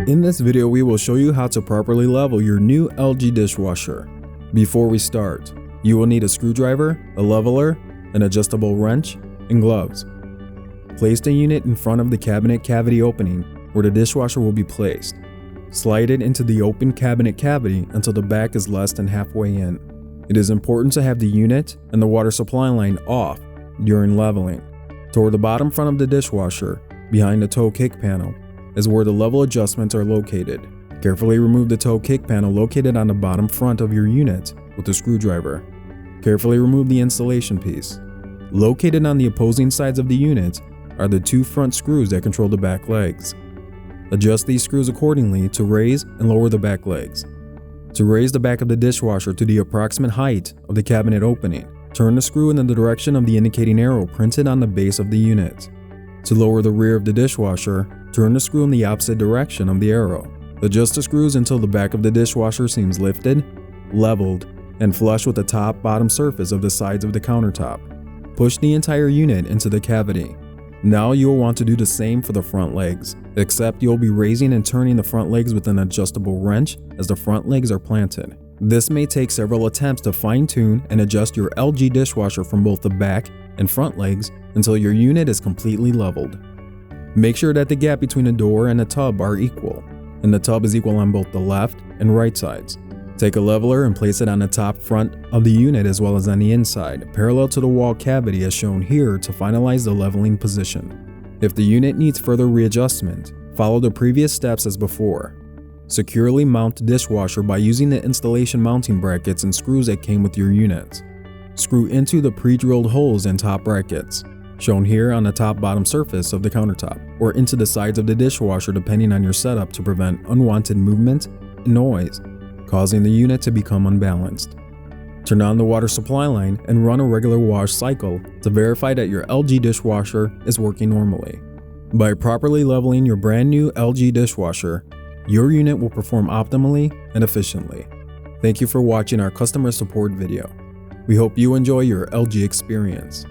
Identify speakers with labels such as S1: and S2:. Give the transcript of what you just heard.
S1: In this video, we will show you how to properly level your new LG dishwasher. Before we start, you will need a screwdriver, a leveler, an adjustable wrench, and gloves. Place the unit in front of the cabinet cavity opening where the dishwasher will be placed. Slide it into the open cabinet cavity until the back is less than halfway in. It is important to have the unit and the water supply line off during leveling. Toward the bottom front of the dishwasher, behind the toe kick panel, is where the level adjustments are located. Carefully remove the toe kick panel located on the bottom front of your unit with a screwdriver. Carefully remove the installation piece. Located on the opposing sides of the unit are the two front screws that control the back legs. Adjust these screws accordingly to raise and lower the back legs. To raise the back of the dishwasher to the approximate height of the cabinet opening, turn the screw in the direction of the indicating arrow printed on the base of the unit. To lower the rear of the dishwasher, turn the screw in the opposite direction of the arrow. Adjust the screws until the back of the dishwasher seems lifted, leveled, and flush with the top-bottom surface of the sides of the countertop. Push the entire unit into the cavity. Now you will want to do the same for the front legs, except you'll be raising and turning the front legs with an adjustable wrench as the front legs are planted. This may take several attempts to fine-tune and adjust your LG dishwasher from both the back and front legs until your unit is completely leveled. Make sure that the gap between the door and the tub are equal, and the tub is equal on both the left and right sides. Take a leveler and place it on the top front of the unit as well as on the inside, parallel to the wall cavity as shown here to finalize the leveling position. If the unit needs further readjustment, follow the previous steps as before. Securely mount the dishwasher by using the installation mounting brackets and screws that came with your unit. Screw into the pre-drilled holes and top brackets, shown here on the top-bottom surface of the countertop, or into the sides of the dishwasher depending on your setup to prevent unwanted movement and noise, causing the unit to become unbalanced. Turn on the water supply line and run a regular wash cycle to verify that your LG dishwasher is working normally. By properly leveling your brand new LG dishwasher, your unit will perform optimally and efficiently. Thank you for watching our customer support video. We hope you enjoy your LG experience.